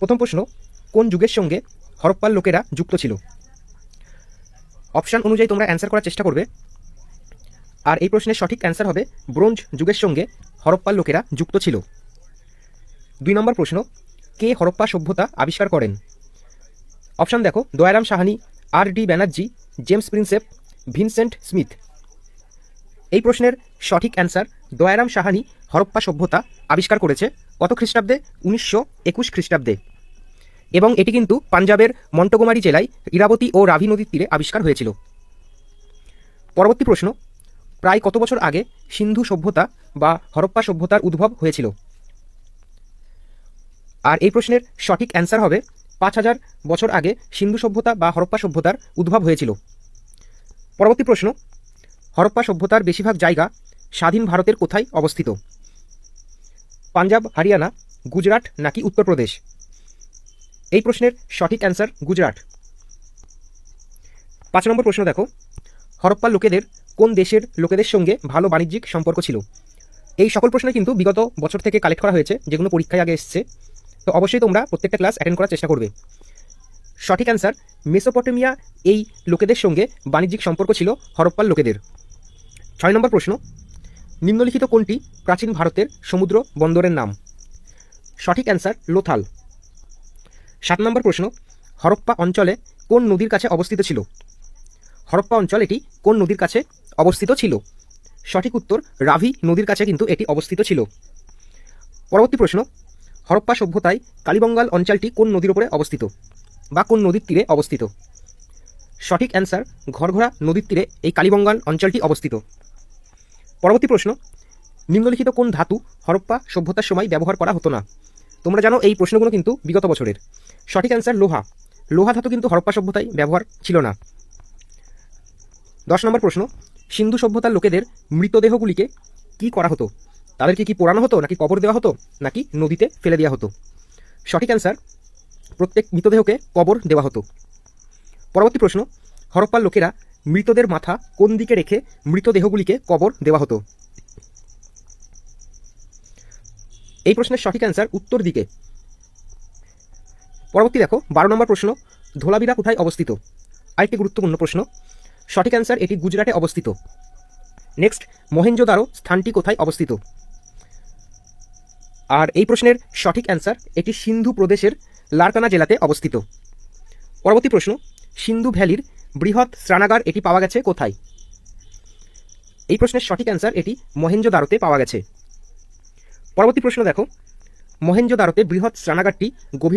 প্রথম প্রশ্ন, কোন যুগের সঙ্গে হরপ্পার লোকেরা যুক্ত ছিল? অপশান অনুযায়ী তোমরা অ্যান্সার করার চেষ্টা করবে। আর এই প্রশ্নের সঠিক অ্যান্সার হবে ব্রোঞ্জ যুগের সঙ্গে হরপ্পার লোকেরা যুক্ত ছিল। 2 নম্বর প্রশ্ন, কে হরপ্পা সভ্যতা আবিষ্কার করেন? অপশান দেখো, Dayaram Sahani, RD. Banerjee, James Prinsep, Vincent Smith. এই প্রশ্নের সঠিক অ্যান্সার দয়ারাম সাহানি হরপ্পা সভ্যতা আবিষ্কার করেছে কত খ্রিস্টাব্দে? 1921 খ্রিস্টাব্দে। এবং এটি কিন্তু পাঞ্জাবের মন্টগোমারি জেলায় ইরাবতী ও রাভি নদীর তীরে আবিষ্কার হয়েছিল। পরবর্তী প্রশ্ন, প্রায় কত বছর আগে সিন্ধু সভ্যতা বা হরপ্পা সভ্যতার উদ্ভব হয়েছিল? আর এই প্রশ্নের সঠিক অ্যান্সার হবে 5000 বছর আগে সিন্ধু সভ্যতা বা হরপ্পা সভ্যতার উদ্ভব হয়েছিল। পরবর্তী প্রশ্ন, হরপ্পা সভ্যতার বেশিরভাগ জায়গা স্বাধীন ভারতের কোথায় অবস্থিত? পাঞ্জাব, হরিয়ানা, গুজরাট নাকি উত্তরপ্রদেশ? এই প্রশ্নের সঠিক অ্যান্সার গুজরাট। 5 নম্বর প্রশ্ন দেখো, হরপ্পার লোকেদের কোন দেশের লোকেদের সঙ্গে ভালো বাণিজ্যিক সম্পর্ক ছিল? এই সকল প্রশ্ন কিন্তু বিগত বছর থেকে কালেক্ট করা হয়েছে, যেগুলো পরীক্ষায় আগে এসছে। তো অবশ্যই তোমরা প্রত্যেকটা ক্লাস অ্যাটেন্ড করার চেষ্টা করবে। সঠিক অ্যান্সার, মেসোপটেমিয়া এই লোকেদের সঙ্গে বাণিজ্যিক সম্পর্ক ছিল হরপ্পার লোকেদের। 6 নম্বর প্রশ্ন, নিম্নলিখিত কোনটি প্রাচীন ভারতের সমুদ্র বন্দরের নাম? সঠিক অ্যান্সার লোথাল। 7 নম্বর প্রশ্ন, হরপ্পা অঞ্চলে কোন নদীর কাছে অবস্থিত ছিল? হরপ্পা অঞ্চল এটি কোন নদীর কাছে অবস্থিত ছিল? সঠিক উত্তর রাভি নদীর কাছে কিন্তু এটি অবস্থিত ছিল। পরবর্তী প্রশ্ন, হরপ্পা সভ্যতায় কালীবঙ্গাল অঞ্চলটি কোন নদীর উপরে অবস্থিত বা কোন নদীর তীরে অবস্থিত? সঠিক অ্যান্সার ঘরঘরা নদীর তীরে এই কালীবঙ্গাল অঞ্চলটি অবস্থিত। পরবর্তী প্রশ্ন, নিম্নলিখিত কোন ধাতু হরপ্পা সভ্যতার সময় ব্যবহার করা হতো না? তোমরা জানো এই প্রশ্নগুলো কিন্তু বিগত বছরের। সঠিক অ্যান্সার লোহা। লোহা ধাতু কিন্তু হরপ্পা সভ্যতায় ব্যবহার ছিল না। 10 নম্বর প্রশ্ন, সিন্ধু সভ্যতার লোকেদের মৃতদেহগুলিকে কি করা হতো? তাদেরকে কি পোড়ানো হতো, নাকি কবর দেওয়া হতো, নাকি নদীতে ফেলে দেওয়া হতো? সঠিক অ্যান্সার প্রত্যেক মৃতদেহকে কবর দেওয়া হতো। পরবর্তী প্রশ্ন, হরপ্পার লোকেরা মৃতদের মাথা কোন দিকে রেখে মৃতদেহগুলিকে কবর দেওয়া হতো? এই প্রশ্নের সঠিক অ্যান্সার উত্তর দিকে। পরবর্তী দেখো 12 নম্বর প্রশ্ন, ধোলাবিরা কোথায় অবস্থিত? আরেকটি গুরুত্বপূর্ণ প্রশ্ন। সঠিক অ্যান্সার এটি গুজরাটে অবস্থিত। নেক্সট, মহেঞ্জোদারো স্থানটি কোথায় অবস্থিত? আর এই প্রশ্নের সঠিক অ্যান্সার এটি সিন্ধু প্রদেশের লারকানা জেলাতে অবস্থিত। পরবর্তী প্রশ্ন, সিন্ধু ভ্যালির বৃহৎ স্নানাগার এটি পাওয়া গেছে কোথায়? এই প্রশ্নের সঠিক অ্যান্সার এটি মহেঞ্জোদারোতে পাওয়া গেছে। পরবর্তী প্রশ্ন দেখো, মহেঞ্জোদারোতে বৃহৎ স্নানাগারটি গভীর